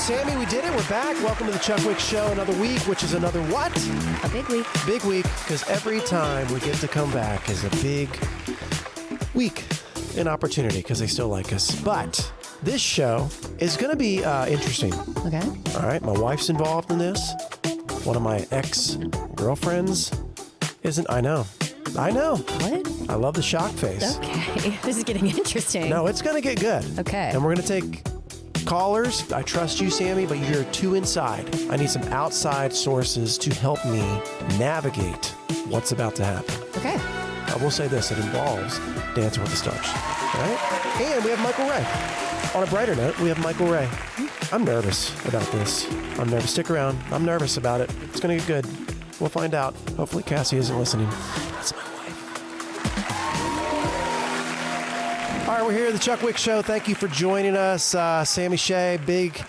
Sammy, we did it. We're back. Welcome to the Chuck Wicks Show. Another week, which is another what? A big week. Big week, because every time we get to come back is a big week, an opportunity, because they still like us. But this show is going to be interesting. Okay. All right, my wife's involved in this. One of my ex-girlfriends isn't. I know. What? I love the shock face. Okay. This is getting interesting. No, it's going to get good. Okay. And we're going to take callers. I trust you, Sammy, but you're too inside. I need some outside sources to help me navigate what's about to happen. Okay. I will say this, it involves Dancing with the Stars. All right? And we have Michael Ray. On a brighter note, we have Michael Ray. I'm nervous about this. I'm nervous. Stick around. I'm nervous about it. It's going to get good. We'll find out. Hopefully Cassie isn't listening. That's my wife. All right, we're here at the Chuck Wicks Show. Thank you for joining us. Sammy Shea, big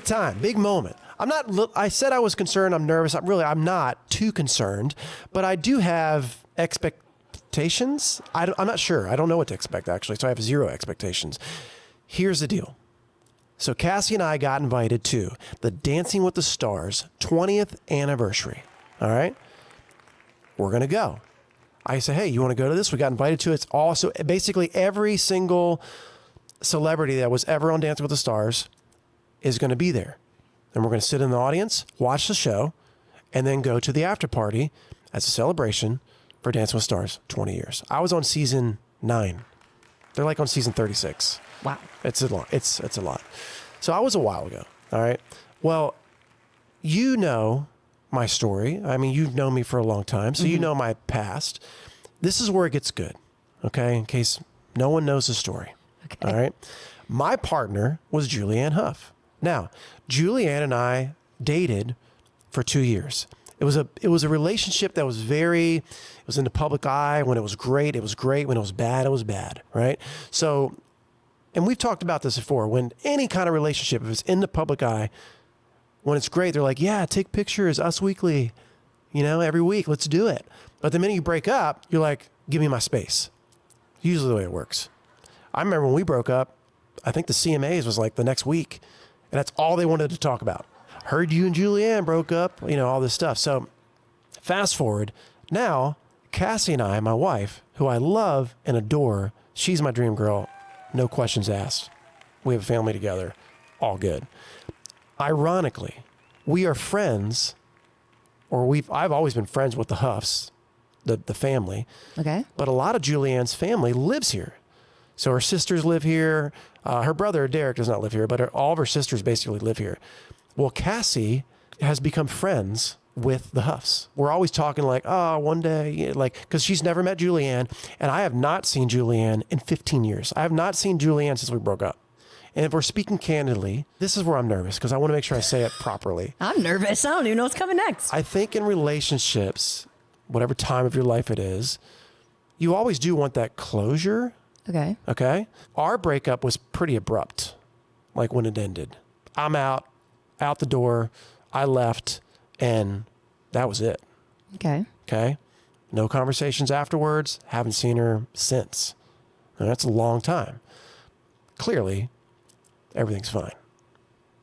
time, big moment. I said I was concerned. I'm nervous. I'm not too concerned, but I do have expectations. I'm not sure. I don't know what to expect, actually, so I have zero expectations. Here's the deal. So Cassie and I got invited to the Dancing with the Stars 20th anniversary. All right? We're going to go. I say, hey, you want to go to this? We got invited to it. It's also basically every single celebrity that was ever on Dancing with the Stars is going to be there. And we're going to sit in the audience, watch the show, and then go to the after party as a celebration for Dancing with the Stars 20 years. I was on season 9. They're like on season 36. Wow. It's a lot. It's a lot. So I was a while ago. All right. Well, you know my story. I mean, you've known me for a long time, so you know my past. This is where it gets good. Okay. In case no one knows the story. Okay. All right. My partner was Julianne Hough. Now, Julianne and I dated for 2 years. It was a relationship that was it was in the public eye. When it was great, it was great. When it was bad, right? So, and we've talked about this before, when any kind of relationship, if it's in the public eye, when it's great, they're like, yeah, take pictures, Us Weekly, every week, let's do it. But the minute you break up, you're like, give me my space. Usually the way it works. I remember when we broke up, I think the CMAs was like the next week, and that's all they wanted to talk about. Heard you and Julianne broke up, all this stuff. So fast forward, now Cassie and I, my wife, who I love and adore, she's my dream girl, no questions asked. We have a family together, all good. Ironically, we are friends, I've always been friends with the Houghs, the family. Okay. But a lot of Julianne's family lives here. So her sisters live here. Her brother, Derek, does not live here, but all of her sisters basically live here. Well, Cassie has become friends with the Houghs. We're always talking like, oh, one day, because she's never met Julianne, and I have not seen Julianne in 15 years. I have not seen Julianne since we broke up. And if we're speaking candidly, this is where I'm nervous, because I want to make sure I say it properly. I'm nervous. I don't even know what's coming next. I think in relationships, whatever time of your life it is, you always do want that closure. Okay. Okay? Our breakup was pretty abrupt, like when it ended. I'm out the door, I left, and that was it. Okay. Okay? No conversations afterwards, haven't seen her since. Now, that's a long time. Clearly, everything's fine.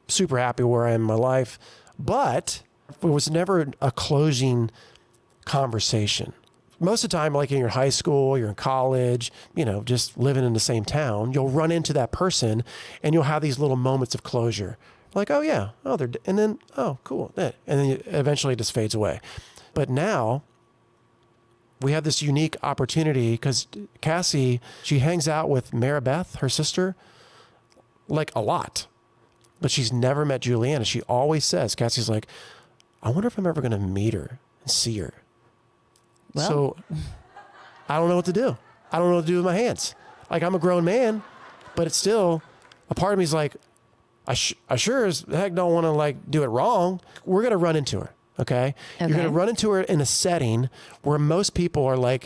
Super happy where I am in my life, but it was never a closing conversation. Most of the time, like in your high school, you're in college, just living in the same town, you'll run into that person and you'll have these little moments of closure. Like, oh yeah, and then, oh, cool. And then eventually it just fades away. But now we have this unique opportunity because Cassie, she hangs out with Maribeth, her sister, like a lot. But she's never met Julianne. And she always says, Cassie's like, I wonder if I'm ever going to meet her and see her. Well. So I don't know what to do. I don't know what to do with my hands. Like, I'm a grown man, but it's still, a part of me is like, I sure as heck don't want to do it wrong. We're going to run into her. Okay. You're going to run into her in a setting where most people are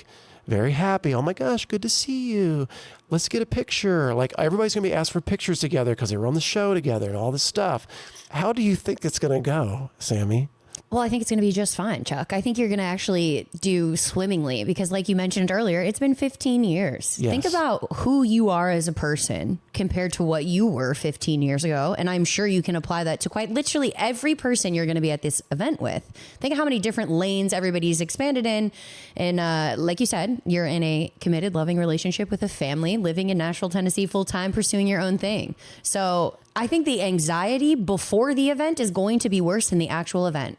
very happy. Oh my gosh, good to see you. Let's get a picture. Everybody's going to be asked for pictures together because they were on the show together and all this stuff. How do you think it's going to go, Sammy? Well, I think it's going to be just fine, Chuck. I think you're going to actually do swimmingly because, like you mentioned earlier, it's been 15 years. Yes. Think about who you are as a person compared to what you were 15 years ago. And I'm sure you can apply that to quite literally every person you're going to be at this event with. Think of how many different lanes everybody's expanded in. And like you said, you're in a committed, loving relationship with a family, living in Nashville, Tennessee, full time, pursuing your own thing. So I think the anxiety before the event is going to be worse than the actual event.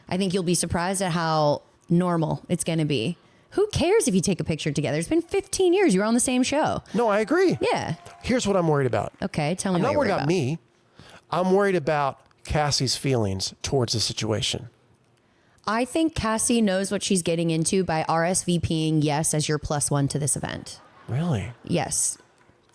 I think you'll be surprised at how normal it's going to be. Who cares if you take a picture together? It's been 15 years. You were on the same show. No, I agree. Yeah. Here's what I'm worried about. Okay, tell me I'm what not you're worried about me. I'm worried about Cassie's feelings towards the situation. I think Cassie knows what she's getting into by RSVPing yes as your +1 to this event. Really? Yes.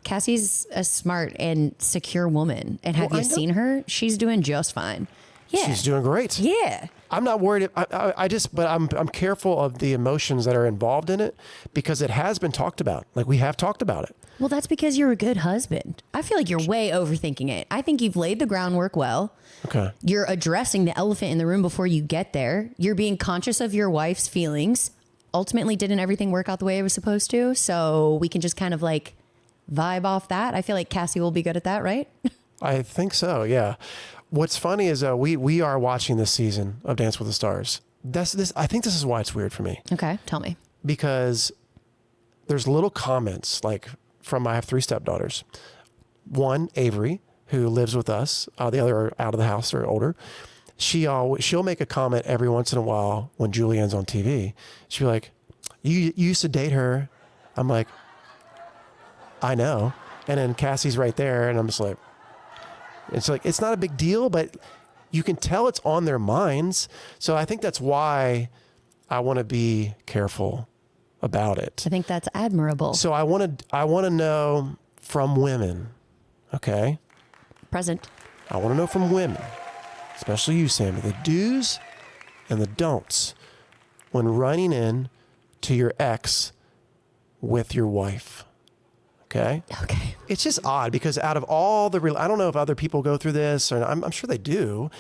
Cassie's a smart and secure woman. And have Well, you seen her? She's doing just fine. Yeah. She's doing great. Yeah. I'm not worried. But I'm careful of the emotions that are involved in it because it has been talked about. Like we have talked about it. Well, that's because you're a good husband. I feel like you're way overthinking it. I think you've laid the groundwork well. Okay. You're addressing the elephant in the room before you get there. You're being conscious of your wife's feelings. Ultimately, didn't everything work out the way it was supposed to? So we can just kind of like vibe off that. I feel like Cassie will be good at that, right? I think so. Yeah. What's funny is we are watching this season of Dance with the Stars. I think this is why it's weird for me. Okay, tell me. Because there's little comments like I have 3 stepdaughters. One, Avery, who lives with us. The other are out of the house or older. She'll make a comment every once in a while when Julianne's on TV. She'll be like, you used to date her. I'm like, I know. And then Cassie's right there. And I'm just like, it's not a big deal, but you can tell it's on their minds. So I think that's why I want to be careful about it. I think that's admirable. So I want to know from women, okay? Present. I want to know from women, especially you, Sammy, the do's and the don'ts when running in to your ex with your wife. Okay. Okay. It's just odd because out of all I don't know if other people go through this, or I'm sure they do,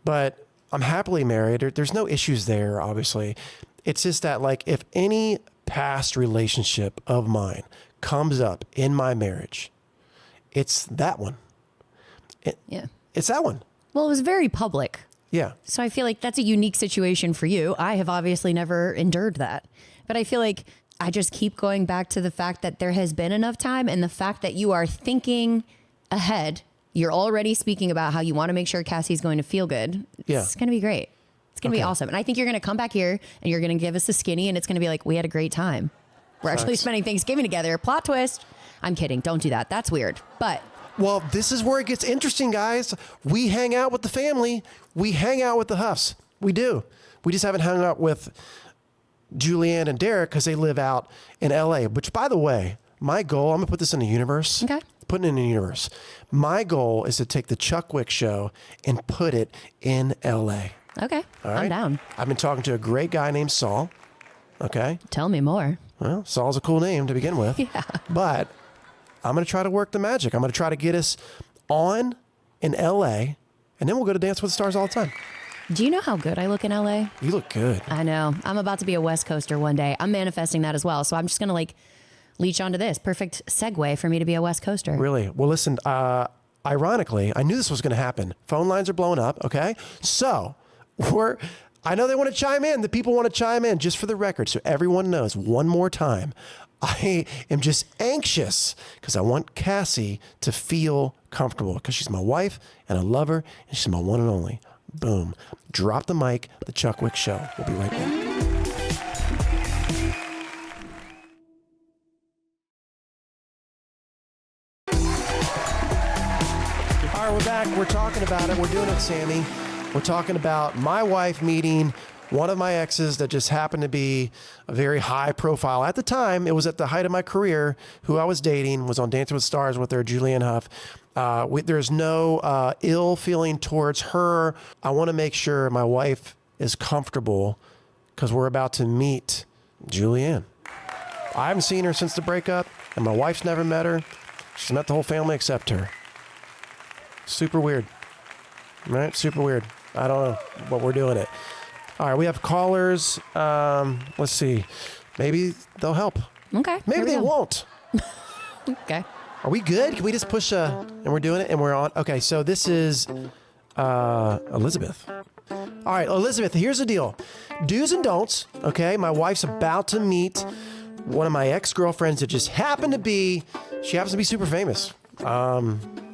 but I'm happily married. There's no issues there, obviously. It's just that, like, if any past relationship of mine comes up in my marriage, it's that one. Yeah. It's that one. Well, it was very public. Yeah. So I feel like that's a unique situation for you. I have obviously never endured that. But I feel like I just keep going back to the fact that there has been enough time and the fact that you are thinking ahead. You're already speaking about how you want to make sure Cassie's going to feel good. It's going to be great. It's going to be awesome. And I think you're going to come back here and you're going to give us a skinny and it's going to be like, we had a great time. We're actually spending Thanksgiving together. Plot twist. I'm kidding. Don't do that. That's weird. But well, this is where it gets interesting, guys. We hang out with the family. We hang out with the Houghs. We do. We just haven't hung out with Julianne and Derek because they live out in LA, which, by the way, my goal, I'm going to put this in the universe. Okay. Put it in the universe. My goal is to take the Chuck Wicks Show and put it in LA. okay, All right? I'm down. I've been talking to a great guy named Saul. Okay. Tell me more. Well, Saul's a cool name to begin with. Yeah. But I'm going to try to work the magic. I'm going to try to get us on in LA, and then we'll go to Dance with the Stars all the time. Do you know how good I look in LA? You look good. I know. I'm about to be a West Coaster one day. I'm manifesting that as well. So I'm just going to like leech onto this. Perfect segue for me to be a West Coaster. Really? Well, listen, ironically, I knew this was going to happen. Phone lines are blowing up, okay? So I know they want to chime in. The people want to chime in, just for the record, so everyone knows one more time. I am just anxious because I want Cassie to feel comfortable because she's my wife and I love her and she's my one and only. Boom. Drop the mic. The Chuck Wicks Show. We'll be right back. All right, we're back. We're talking about it. We're doing it, Sammy. We're talking about my wife meeting one of my exes that just happened to be a very high profile. At the time, it was at the height of my career, who I was dating, was on Dancing with Stars with her, Julianne Hough. There's no ill feeling towards her. I want to make sure my wife is comfortable because we're about to meet Julianne. I haven't seen her since the breakup, and my wife's never met her. She's met the whole family except her. Super weird. Right? Super weird. I don't know, but we're doing it. All right, we have callers. Let's see. Maybe they'll help. Okay. Maybe they won't. Okay. Are we good? Can we just push and we're doing it and we're on? Okay, so this is Elizabeth. All right, Elizabeth, here's the deal. Do's and don'ts, okay? My wife's about to meet one of my ex-girlfriends that just happens to be super famous.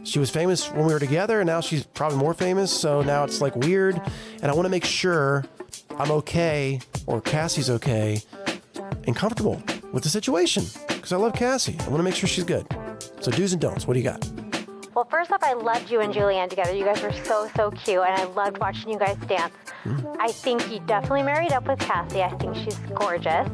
She was famous when we were together, and now she's probably more famous, so now it's like weird. And I want to make sure I'm okay, or Cassie's okay, and comfortable with the situation, because I love Cassie. I want to make sure she's good. So do's and don'ts, what do you got? Well, first off, I loved you and Julianne together. You guys were so cute, and I loved watching you guys dance. I think you definitely married up with Cassie. I think she's gorgeous.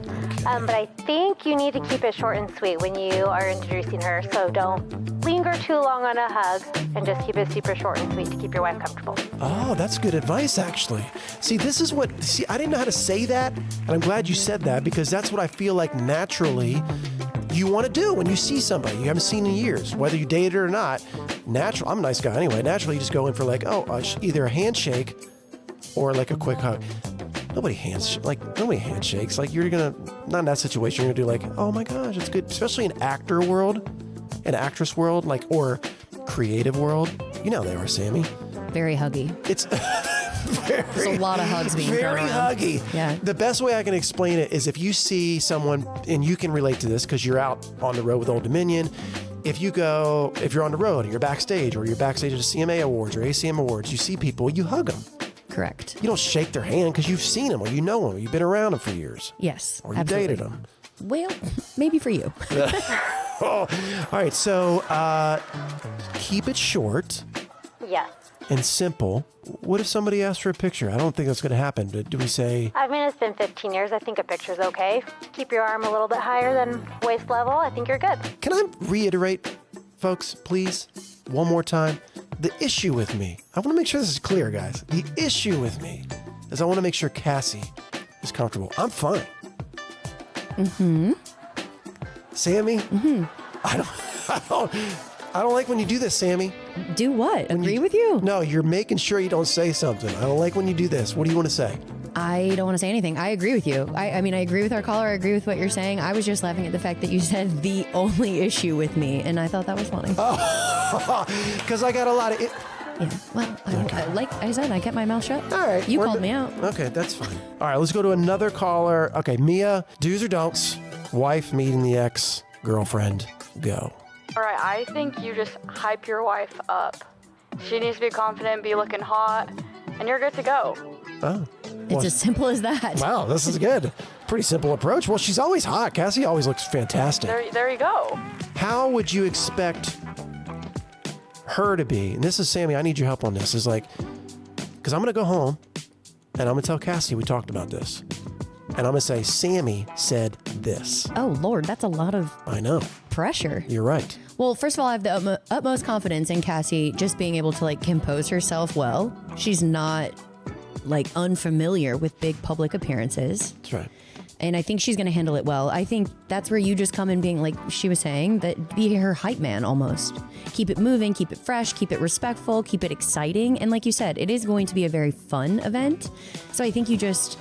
But I think you need to keep it short and sweet when you are introducing her, so don't linger too long on a hug, and just keep it super short and sweet to keep your wife comfortable. Oh, that's good advice, actually. See, I didn't know how to say that, and I'm glad you said that, because that's what I feel like naturally you want to do when you see somebody you haven't seen in years, whether you dated or not. I'm a nice guy anyway. Naturally, you just go in for either a handshake or like a quick hug. Nobody handshakes. Like, you're gonna, not in that situation, you're gonna do like, oh my gosh, it's good. Especially in actor world, an actress world, like, or creative world. You know how they are, Sammy. Very huggy. It's There's a lot of hugs being very thrown around. huggy. Yeah. The best way I can explain it is if you see someone, and you can relate to this because you're out on the road with Old Dominion. If you're on the road and you're backstage, or you're backstage at the CMA Awards or ACM Awards, you see people, you hug them. Correct. You don't shake their hand because you've seen them, or you know them, or you've been around them for years. Yes. Or you absolutely. dated them. Well, maybe for you. All right, so keep it short Yes. and simple. What if somebody asks for a picture? I don't think that's going to happen. Do we say... I mean, it's been 15 years. I think a picture's okay. Keep your arm a little bit higher than waist level. I think you're good. Can I reiterate, folks, please, one more time? The issue with me, I want to make sure this is clear, guys. The issue with me is I want to make sure Cassie is comfortable. I'm fine. Mm-hmm. Sammy? Mm-hmm. I don't like when you do this, Sammy. Do what? Agree with you? No, you're making sure you don't say something. I don't like when you do this. What do you want to say? I don't want to say anything. I agree with you. I mean, I agree with our caller. I agree with what you're saying. I was just laughing at the fact that you said the only issue with me, and I thought that was funny. Oh, because I got a lot of... Yeah, well, like I said, I kept my mouth shut. All right. You called me out. Okay, that's fine. All right, let's go to another caller. Okay, Mia, do's or don'ts? Wife meeting the ex-girlfriend. Go. All right, I think you just hype your wife up. She needs to be confident, be looking hot, and you're good to go. Oh. It's as simple as that. Wow, this is good. Pretty simple approach. Well, she's always hot. Cassie always looks fantastic. There you go. How would you expect her to be? And this is, Sammy, I need your help on this. Is like, because I'm going to go home and I'm going to tell Cassie we talked about this. And I'm going to say, Sammy said this. Oh, Lord, that's a lot of I know. pressure. You're right. Well, first of all, I have the utmost confidence in Cassie just being able to like compose herself well. She's not like unfamiliar with big public appearances. That's right. And I think she's going to handle it well. I think that's where you just come in being like she was saying, that be her hype man almost. Keep it moving, keep it fresh, keep it respectful, keep it exciting. And like you said, it is going to be a very fun event. So I think you just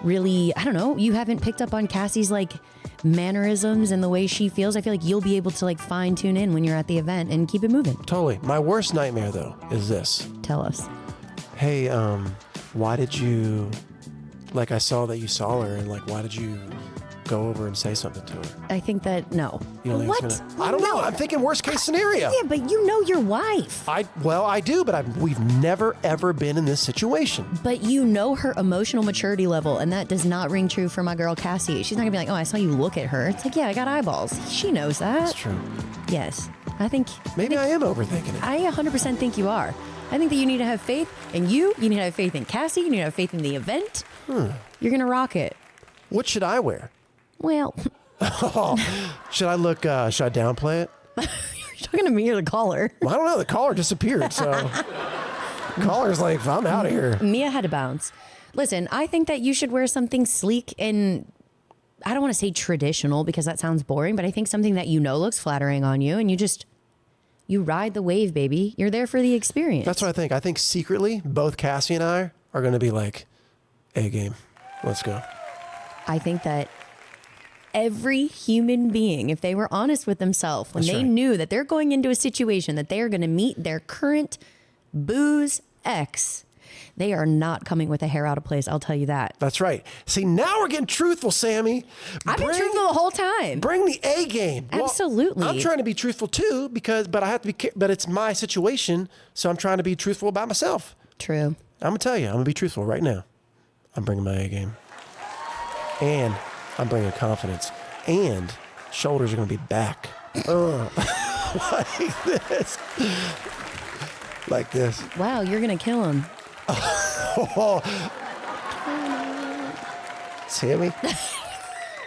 really, I don't know, you haven't picked up on Cassie's like mannerisms and the way she feels. I feel like you'll be able to like fine tune in when you're at the event and keep it moving. Totally. My worst nightmare, though, is this. Tell us. Hey, why did you, like, I saw that you saw her, and like, why did you go over and say something to her? I think that, no. You don't think What? it's gonna, I don't know. I'm thinking worst case scenario. Yeah, but you know your wife. I do, but we've never, ever been in this situation. But you know her emotional maturity level, and that does not ring true for my girl Cassie. She's not gonna be like, oh, I saw you look at her. It's like, yeah, I got eyeballs. She knows that. That's true. Yes. I think Maybe I am overthinking it. I 100% think you are. I think that you need to have faith in you. You need to have faith in Cassie. You need to have faith in the event. You're gonna rock it. What should I wear? Well, Should I downplay it? you're talking to me or the caller. Well, I don't know. The caller disappeared, so caller's like, I'm out of here. Mia had to bounce. Listen, I think that you should wear something sleek and I don't want to say traditional because that sounds boring, but I think something that you know looks flattering on you, and you just You ride the wave, baby. You're there for the experience. That's what I think. I think secretly, both Cassie and I are going to be like, A game. Let's go. I think that every human being, if they were honest with themselves, when they knew that they're going into a situation that they are going to meet their current booze ex, they are not coming with a hair out of place. I'll tell you that. That's right. See, now we're getting truthful, Sammy. I've been truthful the whole time. Bring the A game. Absolutely. Well, I'm trying to be truthful too, but I have to be. But it's my situation, so I'm trying to be truthful about myself. True. I'm gonna tell you. I'm gonna be truthful right now. I'm bringing my A game, and I'm bringing confidence, and shoulders are gonna be back. Like this. Like this. Wow, you're going to kill him. Sammy?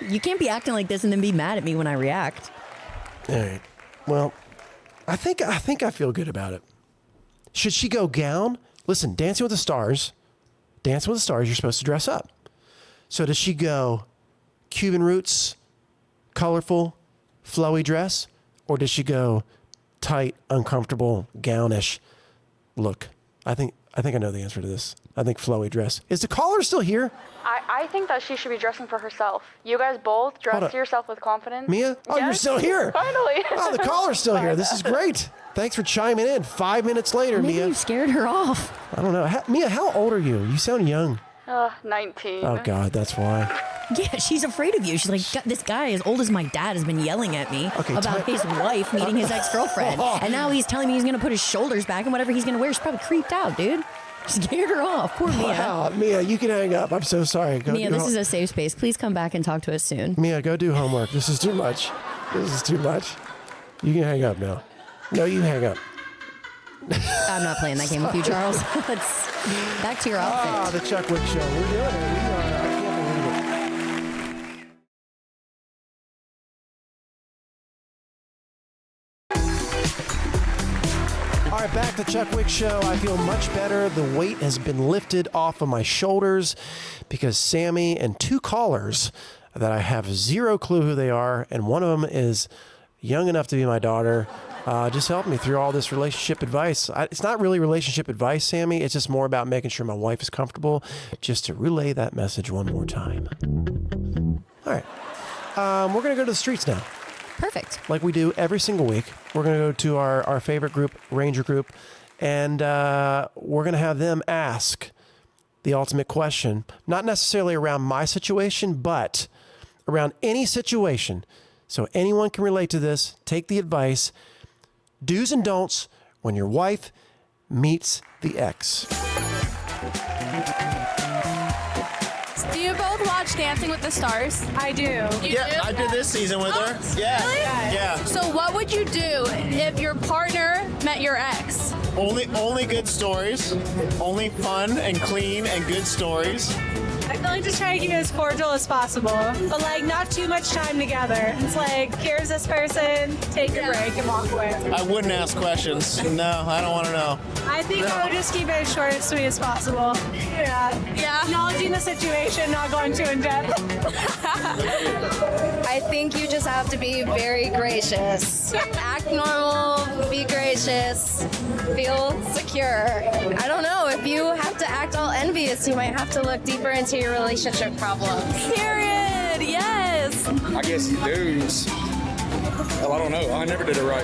You can't be acting like this and then be mad at me when I react. All right. Well, I think I feel good about it. Should she go gown? Listen, Dancing with the Stars, you're supposed to dress up. So does she go Cuban roots, colorful, flowy dress? Or does she go tight, uncomfortable, gownish look? I think I know the answer to this. I think flowy dress. Is the caller still here? I think that she should be dressing for herself. You guys both dress yourself with confidence. Mia? Oh, Yes. You're still here. Finally. Oh, the caller's still here. This is great. Thanks for chiming in. 5 minutes later, Maybe Mia. you scared her off. I don't know. Mia, how old are you? You sound young. 19. Oh, God, that's why. Yeah, she's afraid of you. She's like, this guy as old as my dad has been yelling at me about his wife meeting his ex-girlfriend. And now he's telling me he's going to put his shoulders back and whatever he's going to wear. She's probably creeped out, dude. Scared her off. Poor Mia. Wow, Mia, you can hang up. I'm so sorry. Mia, this is a safe space. Please come back and talk to us soon. Mia, go do homework. This is too much. This is too much. You can hang up now. No, you hang up. I'm not playing that game with you, Charles. Let's back to your outfit. Ah, the Chuck Wicks Show. We're doing it. I can't believe it. All right, back to Chuck Wicks Show. I feel much better. The weight has been lifted off of my shoulders because Sammy and two callers that I have zero clue who they are, and one of them is young enough to be my daughter, just helped me through all this relationship advice. It's not really relationship advice, Sammy. It's just more about making sure my wife is comfortable, just to relay that message one more time. All right. We're going to go to the streets now. Perfect. Like we do every single week. We're going to go to our favorite group, Ranger Group, and we're going to have them ask the ultimate question, not necessarily around my situation, but around any situation. So anyone can relate to this. Take the advice. Do's and don'ts when your wife meets the ex. Do you both watch Dancing with the Stars? I do. You do? I did this season with her. Yeah. Really? Yeah. So what would you do if your partner met your ex? Only good stories. Only fun and clean and good stories. I feel like just try to keep it as cordial as possible, but like not too much time together. It's like, here's this person, take your break and walk away. I wouldn't ask questions. No, I don't want to know. I think I would just keep it as short and sweet as possible. Yeah. Acknowledging the situation, not going too in depth. I think you just have to be very gracious. Act normal, be gracious, feel secure. I don't know, if you have to act all envious, you might have to look deeper into your relationship problems. Period. Yes. I guess dudes. Well, I don't know. I never did it right.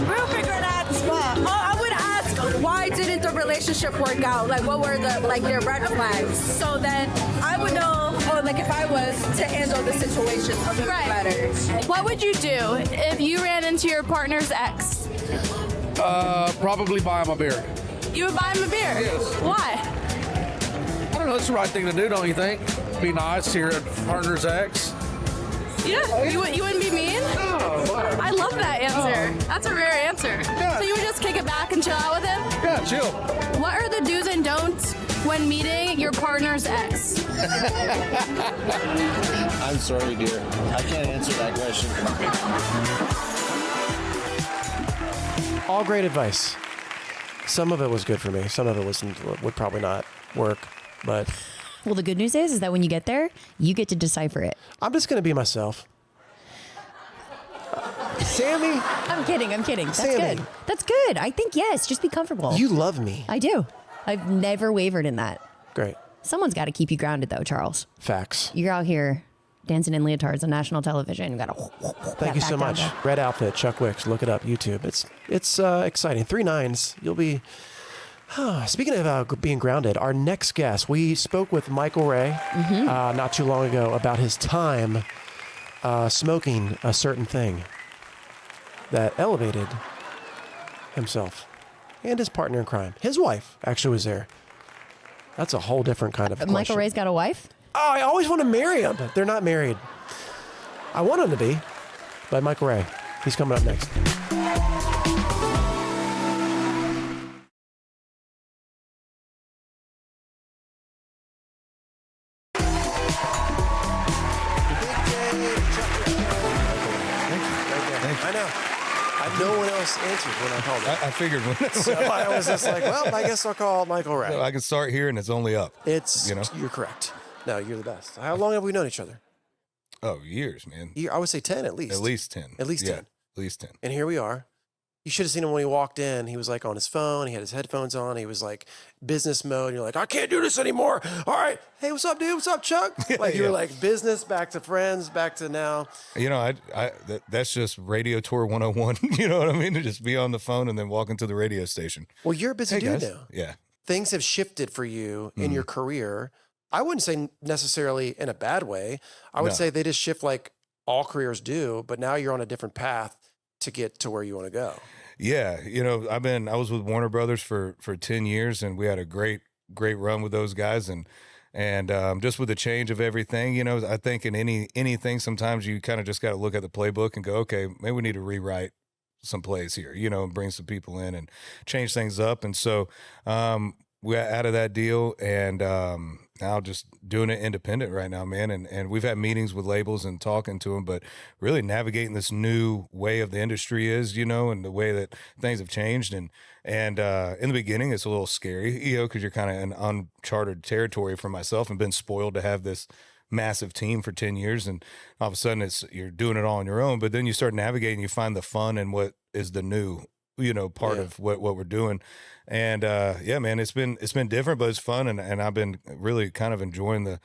We'll figure it out. I would ask, why didn't the relationship work out? Like, what were the their red flags? So then I would know, if I was to handle the situation a little better. What would you do if you ran into your partner's ex? Probably buy him a beer. You would buy him a beer? Yes. Why? I don't know. It's the right thing to do, don't you think? Be nice to your partner's ex. Yeah. You wouldn't be mean? Oh, I love that answer. That's a rare answer. Yeah. So you would just kick it back and chill out with him? Yeah, chill. What are the do's and don'ts when meeting your partner's ex? I'm sorry, dear. I can't answer that question. All great advice. Some of it was good for me. Some of it would probably not work, but Well, the good news is that when you get there, you get to decipher it. I'm just going to be myself. Sammy. I'm kidding. That's Sammy. good. That's good. I think, yes, just be comfortable. You love me. I do. I've never wavered in that. Great. Someone's got to keep you grounded, though, Charles. Facts. You're out here dancing in leotards on national television. You got to. Thank you so much. Red outfit, Chuck Wicks. Look it up, YouTube. It's exciting. 3 9s. You'll be. Speaking of being grounded, our next guest, we spoke with Michael Ray not too long ago about his time smoking a certain thing that elevated himself and his partner in crime. His wife actually was there. That's a whole different kind of question. Michael Ray's got a wife? Oh, I always want to marry him. They're not married. I want him to be, but Michael Ray, he's coming up next. I know. No one else answered when I called it. I figured when. So I was just like, well, I guess I'll call Michael Ray. I can start here and it's only up. You're correct. No, you're the best. How long have we known each other? Oh, years, man. I would say 10 at least. At least 10. At least 10. At least 10. And here we are. You should have seen him when he walked in. He was like on his phone. He had his headphones on. He was like business mode. And you're like, I can't do this anymore. All right. Hey, what's up, dude? What's up, Chuck? Like you were like business, back to friends, back to now. You know, that's just radio tour 101. You know what I mean? To just be on the phone and then walk into the radio station. Well, you're a busy dude guys. now. Yeah. Things have shifted for you in your career. I wouldn't say necessarily in a bad way. I would say they just shift like all careers do, but now you're on a different path to get to where you want to go. Yeah, you know, I was with Warner Brothers for 10 years, and we had a great run with those guys, and just with the change of everything, you know, I think in anything, sometimes you kind of just got to look at the playbook and go, okay, maybe we need to rewrite some plays here, you know, and bring some people in and change things up, and so we got out of that deal, and now just doing it independent right now, man. And we've had meetings with labels and talking to them, but really navigating this new way of the industry is, you know, and the way that things have changed. And in the beginning, it's a little scary, you know, because you're kind of in uncharted territory for myself and been spoiled to have this massive team for 10 years. And all of a sudden you're doing it all on your own, but then you start navigating, you find the fun in what is the new, you know, part of what we're doing. And yeah, man, it's been different, but it's fun. And I've been really kind of enjoying the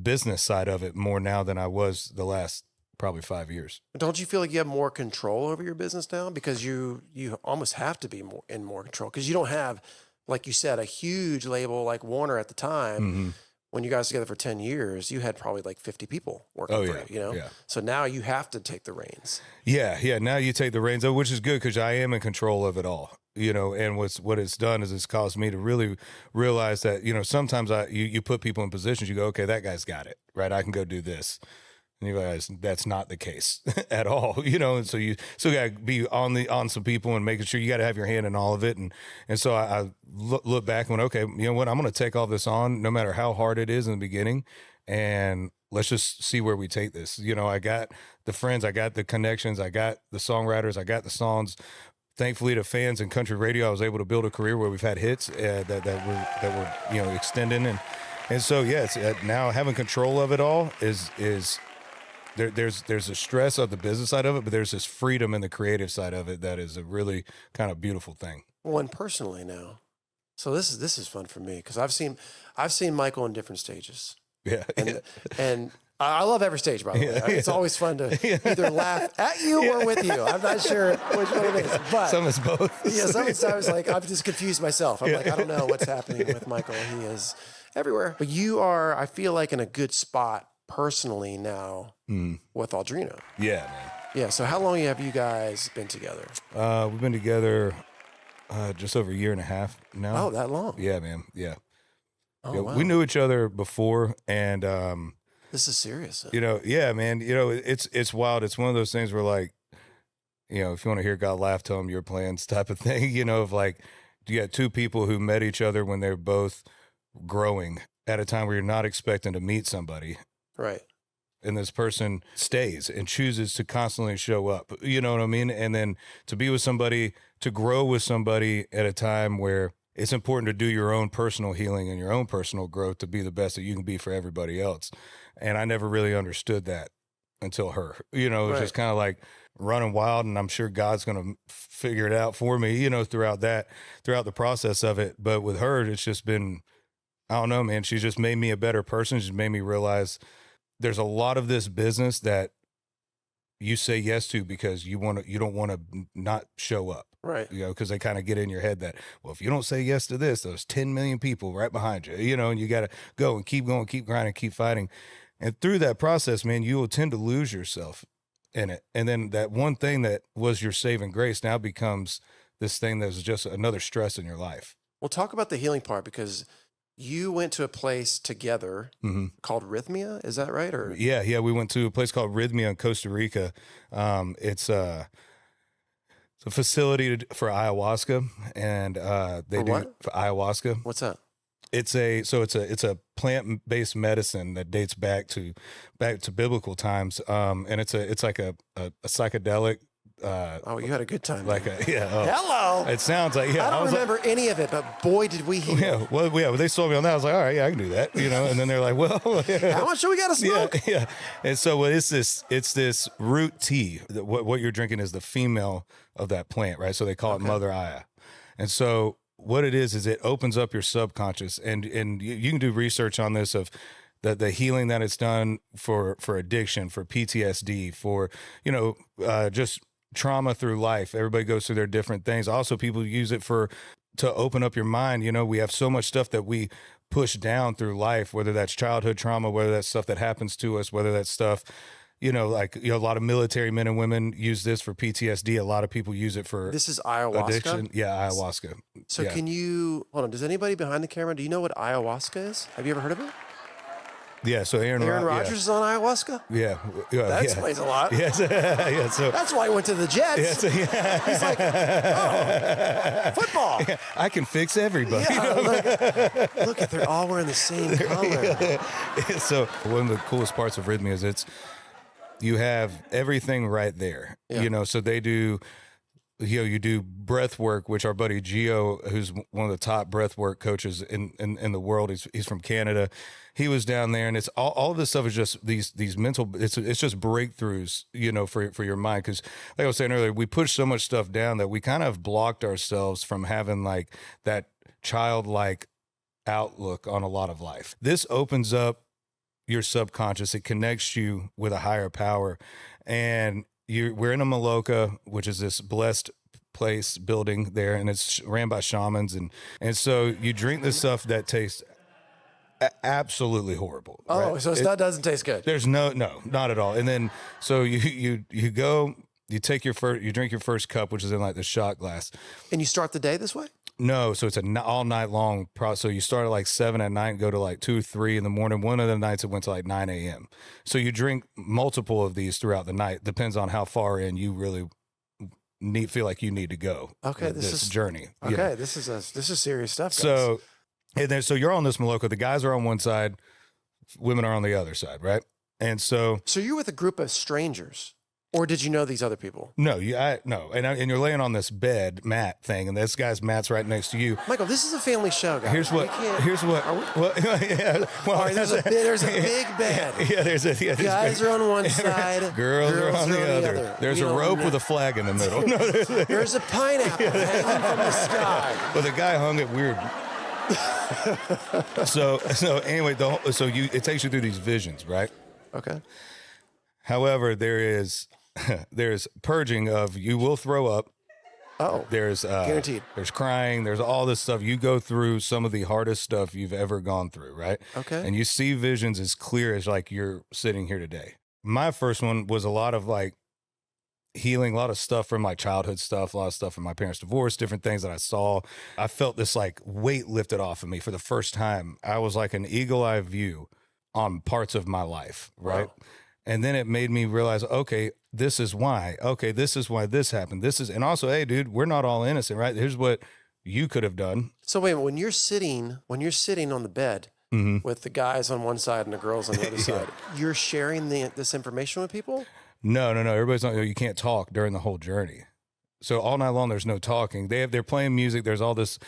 business side of it more now than I was the last probably 5 years. Don't you feel like you have more control over your business now? Because you almost have to be more control, because you don't have, like you said, a huge label like Warner at the time. Mm-hmm. When you guys together for 10 years, you had probably like 50 people working for you, you know? Yeah. So now you have to take the reins. Yeah. Now you take the reins, which is good because I am in control of it all, you know, and what it's done is it's caused me to really realize that, you know, sometimes you put people in positions, you go, okay, that guy's got it, right? I can go do this. And you realize that's not the case at all, you know, and so you still got to be on some people and making sure you got to have your hand in all of it. And so I look back and went, okay, you know what, I'm going to take all this on no matter how hard it is in the beginning. And let's just see where we take this. You know, I got the friends, I got the connections, I got the songwriters, I got the songs. Thankfully to fans and country radio, I was able to build a career where we've had hits that were, you know, extending. And so, yeah, it's, now having control of it all is there's a stress of the business side of it, but there's this freedom in the creative side of it that is a really kind of beautiful thing. Well, and personally now, so this is fun for me because I've seen Michael in different stages. Yeah, and I love every stage, by the way. It's always fun to either laugh at you or with you. I'm not sure which one it is, but some is both. Yeah, sometimes like I've just confused myself. I'm like, I don't know what's happening with Michael. He is everywhere, but you are, I feel like, in a good spot personally now with Aldrino. Yeah, man. Yeah. So how long have you guys been together? We've been together just over a year and a half now. Oh, that long? Yeah, man. Yeah. Oh, yeah, wow. We knew each other before, and this is serious. You know, yeah, man. You know, it's wild. It's one of those things where, like, you know, if you want to hear God laugh, tell him your plans type of thing. You know, of like, you got two people who met each other when they're both growing at a time where you're not expecting to meet somebody. Right. And this person stays and chooses to constantly show up. You know what I mean? And then to be with somebody, to grow with somebody at a time where it's important to do your own personal healing and your own personal growth to be the best that you can be for everybody else. And I never really understood that until her. You know, it was just kind of like running wild, and I'm sure God's going to figure it out for me, throughout the process of it. But with her, it's just been, I don't know, man. She's just made me a better person. She's made me realize there's a lot of this business that you say yes to because you don't want to not show up. Right. Because they kind of get in your head that, well, if you don't say yes to this, there's 10 million people right behind you, and you got to go and keep going, keep grinding, keep fighting. And through that process, man, you will tend to lose yourself in it. And then that one thing that was your saving grace now becomes this thing that's just another stress in your life. We'll talk about the healing part, because you went to a place together called Rhythmia. Is that right? Or yeah, we went to a place called Rhythmia in Costa Rica. It's a facility for ayahuasca, and for ayahuasca. What's that? It's a plant-based medicine that dates back to biblical times, and it's like a psychedelic. You had a good time. Hello. It sounds like I don't remember any of it, but boy, did we heal. Yeah, when they sold me on that, I was like, all right, yeah, I can do that, And then they're like, well, how much do we got to smoke? Yeah. And so what is this? It's this root tea. What you're drinking is the female of that plant, right? So they call it Mother Aya. And so what it is it opens up your subconscious, and you can do research on this of the healing that it's done for addiction, for PTSD, for just trauma through life. Everybody goes through their different things. Also, people use it to open up your mind. We have so much stuff that we push down through life, whether that's childhood trauma, whether that's stuff that happens to us, whether that's stuff, a lot of military men and women use this for PTSD. A lot of people use it for This is ayahuasca? addiction. Yeah, ayahuasca. So yeah. Can you, hold on, does anybody behind the camera, do you know what ayahuasca is? Have you ever heard of it? Yeah, so Aaron Rodgers is on ayahuasca? Yeah. That explains a lot. Yes. So that's why he went to the Jets. He's like, football. Yeah, I can fix everybody. Yeah, look, they're all wearing the same color. So one of the coolest parts of Rhythmia is you have everything right there. Yeah. So they do, you do breath work, which our buddy Gio, who's one of the top breath work coaches in the world, he's from Canada. He was down there, and it's all of this stuff is just these mental. It's just breakthroughs, for your mind. Because like I was saying earlier, we push so much stuff down that we kind of blocked ourselves from having like that childlike outlook on a lot of life. This opens up your subconscious. It connects you with a higher power, and we're in a Maloka, which is this blessed place building there, and it's ran by shamans, and so you drink this stuff that tastes absolutely horrible. Oh, right? So it doesn't taste good. There's no, not at all. And then so you go, you drink your first cup, which is in like the shot glass, and you start the day this way. No, so it's all night long process. So you start at like 7 at night and go to like 2, 3 in the morning. One of the nights it went to like 9 a.m. So you drink multiple of these throughout the night. Depends on how far in you really feel like you need to go. Okay, this journey. Okay, this is serious stuff, guys. So, and then so you're on this Maloka. The guys are on one side, women are on the other side, right? And so you're with a group of strangers. Or did you know these other people? No, no. And you're laying on this bed mat thing, and this guy's mat's right next to you. Michael, this is a family show, guys. Here's what. Yeah, all right, there's a big bed. Yeah, guys are on one side. Girls are on the other. There's a rope with a flag in the middle. No, there's a pineapple hanging from the sky. Well, the guy hung it weird. So anyway, it takes you through these visions, right? Okay. However, there's purging of, you will throw up. Oh, there's guaranteed. There's crying. There's all this stuff. You go through some of the hardest stuff you've ever gone through, right? Okay. And you see visions as clear as like you're sitting here today. My first one was a lot of like healing, a lot of stuff from like childhood stuff, a lot of stuff from my parents' divorce, different things that I saw. I felt this like weight lifted off of me for the first time. I was like an eagle-eye view on parts of my life, right? Wow. And then it made me realize, okay, this is why. Okay, this is why this happened. And also, hey, dude, we're not all innocent, right? Here's what you could have done. So wait, when you're sitting on the bed with the guys on one side and the girls on the other side, you're sharing this information with people? No. Everybody's not. You can't talk during the whole journey. So all night long, there's no talking. They're playing music. There's all this.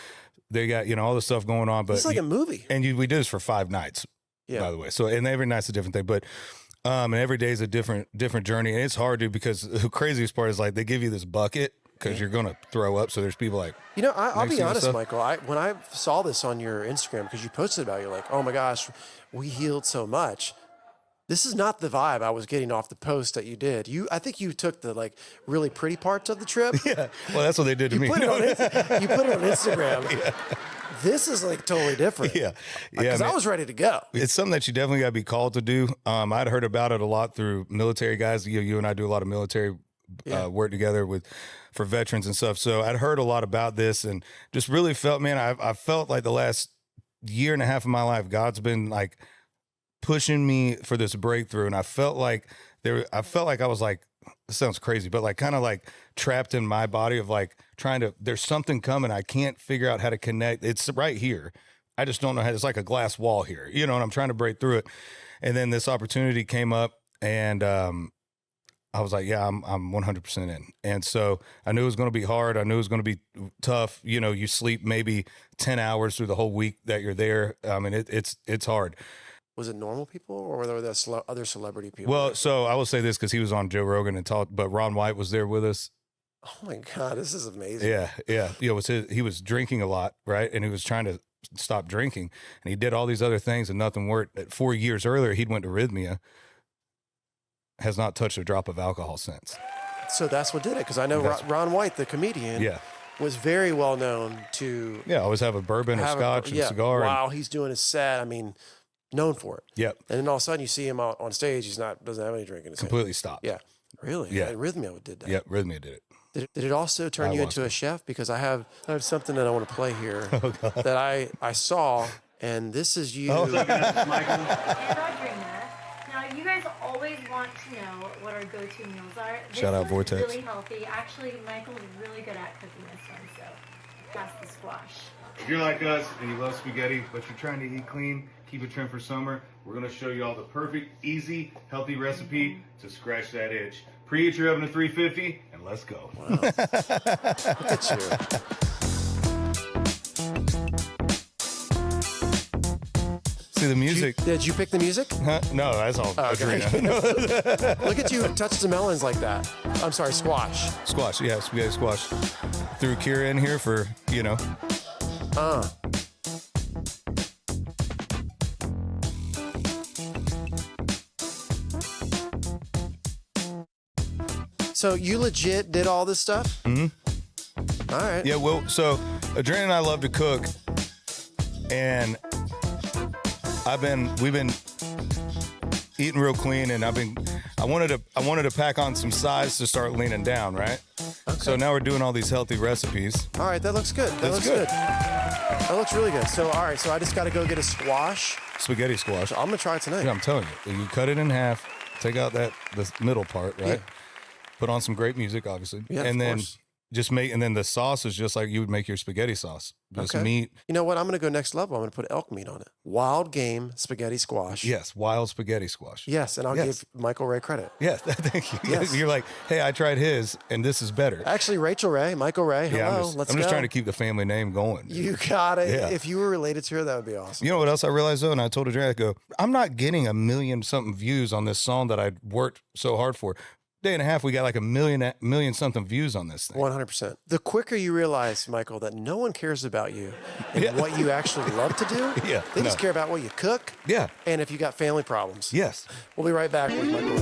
They got all this stuff going on. But it's like a movie. And we did this for 5 nights. Yeah. By the way, so and every night's a different thing, but. And every day is a different journey. And it's hard to, because the craziest part is like they give you this bucket because you're going to throw up. So there's people like, you know, I'll be honest, Michael. When I saw this on your Instagram, because you posted about it, you're like, oh my gosh, we healed so much. This is not the vibe I was getting off the post that you did. I think you took the like really pretty parts of the trip. Yeah. Well, that's what they did to me. You put it on Instagram. Yeah. This is like totally different. Yeah. Because I was ready to go. It's something that you definitely got to be called to do. I'd heard about it a lot through military guys. You and I do a lot of military work together for veterans and stuff. So I'd heard a lot about this and just really felt, man, I felt like the last year and a half of my life, God's been like pushing me for this breakthrough. And I felt like I was like, this sounds crazy, but like kind of like trapped in my body of like there's something coming. I can't figure out how to connect. It's right here. I just don't know how. It's like a glass wall here, and I'm trying to break through it. And then this opportunity came up and, I was like, yeah, I'm 100% in. And so I knew it was going to be hard. I knew it was going to be tough. You sleep maybe 10 hours through the whole week that you're there. I mean, it's hard. Was it normal people or were there other celebrity people? Well, so I will say this because he was on Joe Rogan and talked, but Ron White was there with us. Oh my God, this is amazing. Yeah. He was drinking a lot, right? And he was trying to stop drinking. And he did all these other things and nothing worked. 4 years earlier, he'd went to Rhythmia. Has not touched a drop of alcohol since. So that's what did it, because I know Ron White, the comedian, was very well known to always have a bourbon, a scotch, and a cigar. While he's doing his set, I mean, known for it. Yep. And then all of a sudden you see him out on stage, doesn't have any drink in his Completely hand. stopped. Yeah. Really? Yeah. And Rhythmia did that. Yep, Rhythmia did it. Did it also turn you into a chef? Because I have something that I want to play here that I saw, and this is you. And Rodrina. Now, you guys always want to know what our go-to meals are. Shout out Vortex. Really healthy. Actually, Michael's really good at cooking this one, so that's the squash. If you're like us and you love spaghetti, but you're trying to eat clean, keep it trim for summer, we're going to show you all the perfect, easy, healthy recipe to scratch that itch. Preheat your oven to 350, and let's go. Wow. Look at you. See the music. Did you pick the music? Huh? No, that's all. Okay. Look at you touch the melons like that. I'm sorry, squash. Squash, yeah, spaghetti squash. Threw Kira in here for, So you legit did all this stuff? Mm-hmm. All right. Yeah, well, so Adriana and I love to cook, and we've been eating real clean, and I wanted to pack on some size to start leaning down, right? Okay. So now we're doing all these healthy recipes. All right, that looks good. That looks good. That looks really good. So all right, so I just got to go get a squash. Spaghetti squash. So I'm gonna try it tonight. Yeah, I'm telling you. You cut it in half, take out the middle part, right? Yeah. Put on some great music, obviously. Yeah, and then course. and then the sauce is just like you would make your spaghetti sauce. Just meat. You know what? I'm going to go next level. I'm going to put elk meat on it. Wild game spaghetti squash. Yes, wild spaghetti squash. Yes, and I'll give Michael Ray credit. Yes, thank you. Yes. You're like, hey, I tried his, and this is better. Actually, Rachel Ray, Michael Ray, hello, I'm just trying to keep the family name going. You got it. Yeah. If you were related to her, that would be awesome. You know what else I realized, though? And I told Adriana, I go, I'm not getting 1 million something views on this song that I worked so hard for. Day and a half, we got like 1 million something views on this thing. 100%. The quicker you realize, Michael, that no one cares about you and what you actually love to do, they just care about what you cook and if you got family problems. Yes. We'll be right back with Michael Ray.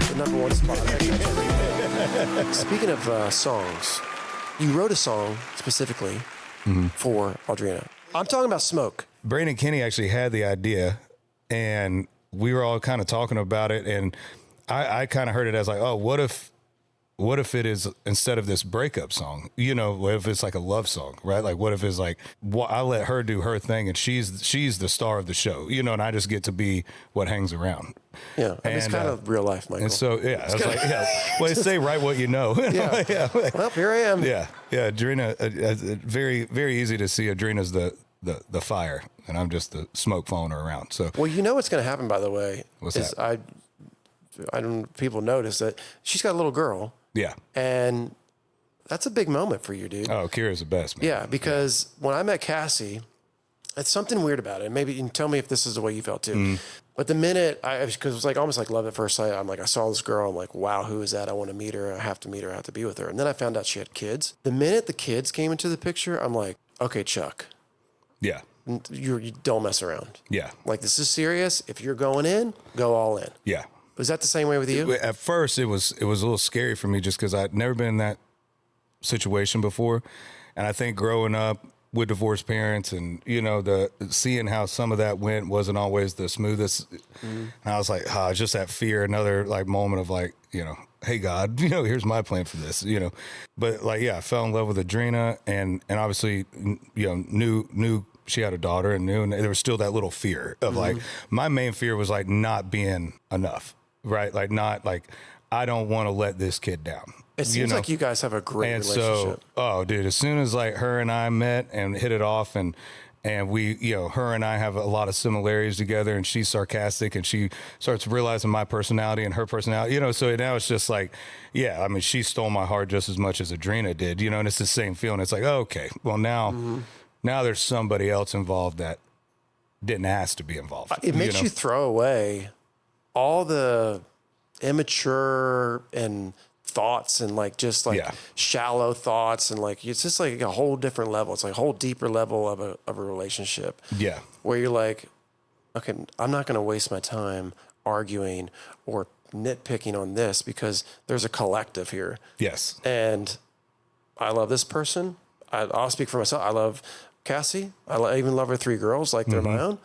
The number one spot. Speaking of songs, you wrote a song specifically for Audrina. I'm talking about Smoke. Brandon Kenny actually had the idea, and we were all kind of talking about it, and I kind of heard it as like, oh, what if it is, instead of this breakup song, what if it's like a love song, right? Like, what if it's like, I let her do her thing, and she's the star of the show, and I just get to be what hangs around. Yeah, and it's kind of real life, Michael. And so, I was like, well, they say write what you know. Well, here I am. Yeah, Adrina, very, very easy to see Adrina's the fire, and I'm just the smoke following her around. So, well, what's going to happen, by the way. What's that? I don't. People notice that she's got a little girl. Yeah. And that's a big moment for you, dude. Oh, Kira's the best, man. Yeah, because when I met Cassie, it's something weird about it. Maybe you can tell me if this is the way you felt too. But the minute because it was like almost like love at first sight. I'm like, I saw this girl. I'm like, wow, who is that? I want to meet her. I have to meet her. I have to be with her. And then I found out she had kids. The minute the kids came into the picture, I'm like, okay, Chuck. Yeah. You don't mess around. Yeah. Like, this is serious. If you're going in, go all in. Yeah. Was that the same way with you? At first, it was a little scary for me just because I'd never been in that situation before. And I think growing up with divorced parents and, you know, seeing how some of that went wasn't always the smoothest. And I was like, just that fear, another like moment of like, you know, hey God, you know, here's my plan for this, you know. But like, yeah, I fell in love with Adrena and obviously, you know, knew she had a daughter and there was still that little fear of like, my main fear was like not being enough, right? Like not like, I don't want to let this kid down. It seems like you guys have a great relationship. So, dude, as soon as like her and I met and hit it off and we, you know, her and I have a lot of similarities together and she's sarcastic and she starts realizing my personality and her personality, you know, so now it's just like, yeah, I mean, she stole my heart just as much as Adrena did, you know, and it's the same feeling. It's like, oh, okay, well now there's somebody else involved that didn't ask to be involved. It makes you throw away all the immature and thoughts and like just like shallow thoughts and like it's just like a whole different level. It's like a whole deeper level of a relationship. Yeah. Where you're like, okay, I'm not going to waste my time arguing or nitpicking on this because there's a collective here. Yes. And I love this person. I'll speak for myself. I love Cassie. I even love her 3 girls like they're my own.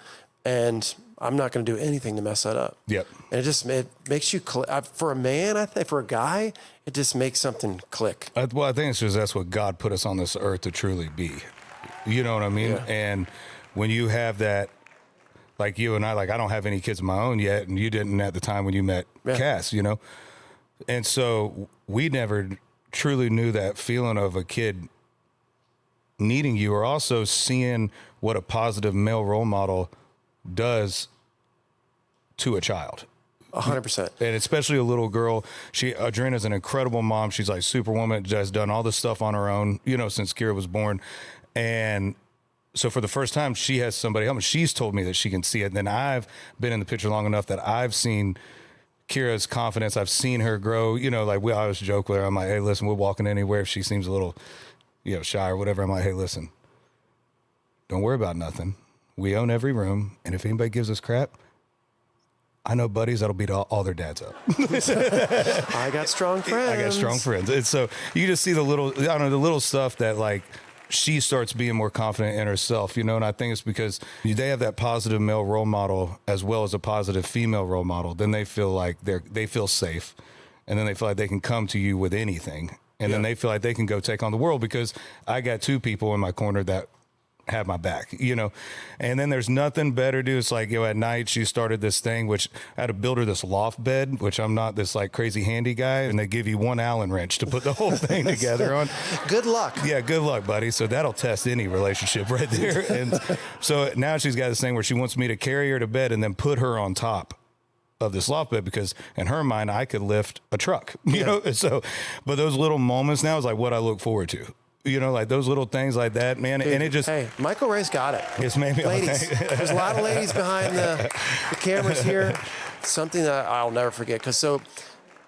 And I'm not going to do anything to mess that up. Yep. And it makes you for a man, I think for a guy, it just makes something click. Well, I think it's just that's what God put us on this earth to truly be. You know what I mean? Yeah. And when you have that, like you and I, like I don't have any kids of my own yet, and you didn't at the time when you met Cass, you know? And so we never truly knew that feeling of a kid needing you or also seeing what a positive male role model does to a child. 100%. And especially a little girl. Adrena's an incredible mom. She's like Superwoman, has done all this stuff on her own, you know, since Kira was born. And so for the first time, she has somebody else. She's told me that she can see it. And then I've been in the picture long enough that I've seen Kira's confidence. I've seen her grow, you know, like I always joke with her. I'm like, hey, listen, we're walking anywhere. If she seems a little, you know, shy or whatever, I'm like, hey, listen, don't worry about nothing. We own every room. And if anybody gives us crap, I know buddies that'll beat all their dads up. I got strong friends. I got strong friends. And so you just see the little stuff that like she starts being more confident in herself, you know, and I think it's because they have that positive male role model as well as a positive female role model. Then they feel like they feel safe, and then they feel like they can come to you with anything. And then they feel like they can go take on the world because I got 2 people in my corner that have my back, you know. And then there's nothing better, dude. It's like, you know, at night she started this thing, which I had to build her this loft bed, which I'm not this like crazy handy guy, and they give you 1 Allen wrench to put the whole thing together on. Good luck. Yeah, good luck, buddy. So that'll test any relationship right there. And so now she's got this thing where she wants me to carry her to bed and then put her on top of this loft bed because in her mind I could lift a truck, you know. So, but those little moments now is like what I look forward to. You know, like those little things like that, man. Dude, and it just... Hey, Michael Ray's got it. It's made me... Ladies, there's a lot of ladies behind the cameras here. Something that I'll never forget. Because so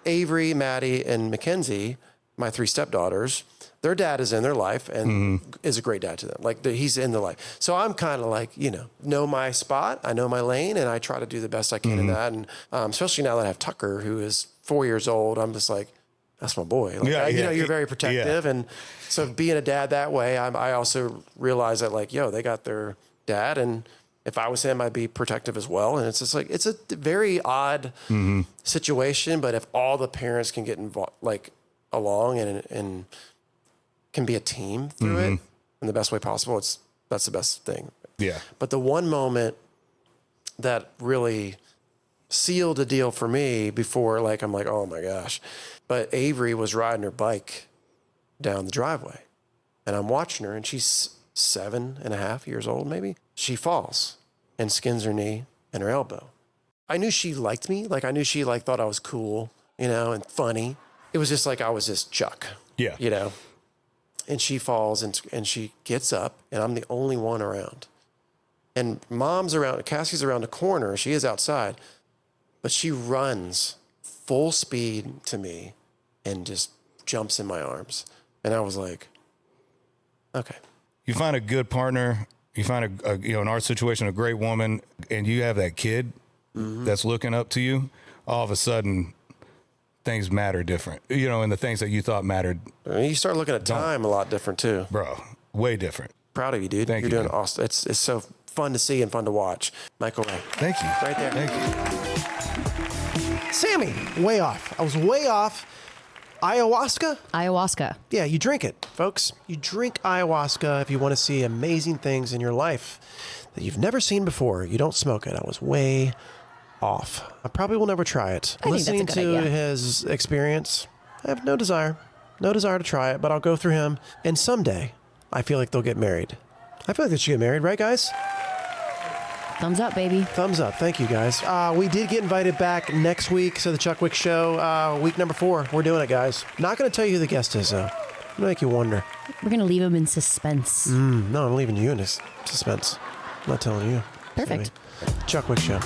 Avery, Maddie, and Mackenzie, my 3 stepdaughters, their dad is in their life and is a great dad to them. Like, he's in their life. So I'm kind of like, you know my spot. I know my lane, and I try to do the best I can in that. And especially now that I have Tucker, who is 4 years old, I'm just like, that's my boy. Like, you know, you're very protective. Yeah. And so being a dad that way, I also realize that like, they got their dad. And if I was him, I'd be protective as well. And it's just like, it's a very odd situation, but if all the parents can get involved, like along and can be a team through it in the best way possible, that's the best thing. Yeah. But the one moment that really sealed the deal for me before, like, I'm like, oh my gosh. But Avery was riding her bike down the driveway and I'm watching her and she's 7.5 years old, maybe. She falls and skins her knee and her elbow. I knew she liked me. Like I knew she like thought I was cool, you know, and funny. It was just like, I was just Chuck, yeah, you know, and she falls and she gets up, and I'm the only one around. And Mom's around, Cassie's around the corner. She is outside, but she runs full speed to me and just jumps in my arms. And I was like, okay. You find a good partner. You find in our situation, a great woman, and you have that kid that's looking up to you. All of a sudden, things matter different. And the things that you thought mattered. You start looking at time a lot different too, bro. Way different. Proud of you, dude. Thank you. You're doing awesome. It's so fun to see and fun to watch. Michael Ray. Thank you. Right there. Thank you. Sammy, way off. I was way off. Ayahuasca? Ayahuasca. Yeah, you drink it, folks. You drink ayahuasca if you want to see amazing things in your life that you've never seen before. You don't smoke it. I was way off. I probably will never try it. Listening to his experience, I have no desire to try it, but I'll go through him. And someday, I feel like they'll get married. I feel like they should get married, right, guys? Thumbs up, baby. Thumbs up. Thank you, guys. We did get invited back next week to the Chuck Wicks Show, week number 4. We're doing it, guys. Not going to tell you who the guest is, though. I'm going to make you wonder. We're going to leave him in suspense. No, I'm leaving you in suspense. I'm not telling you. Perfect. Chuck Wicks Show.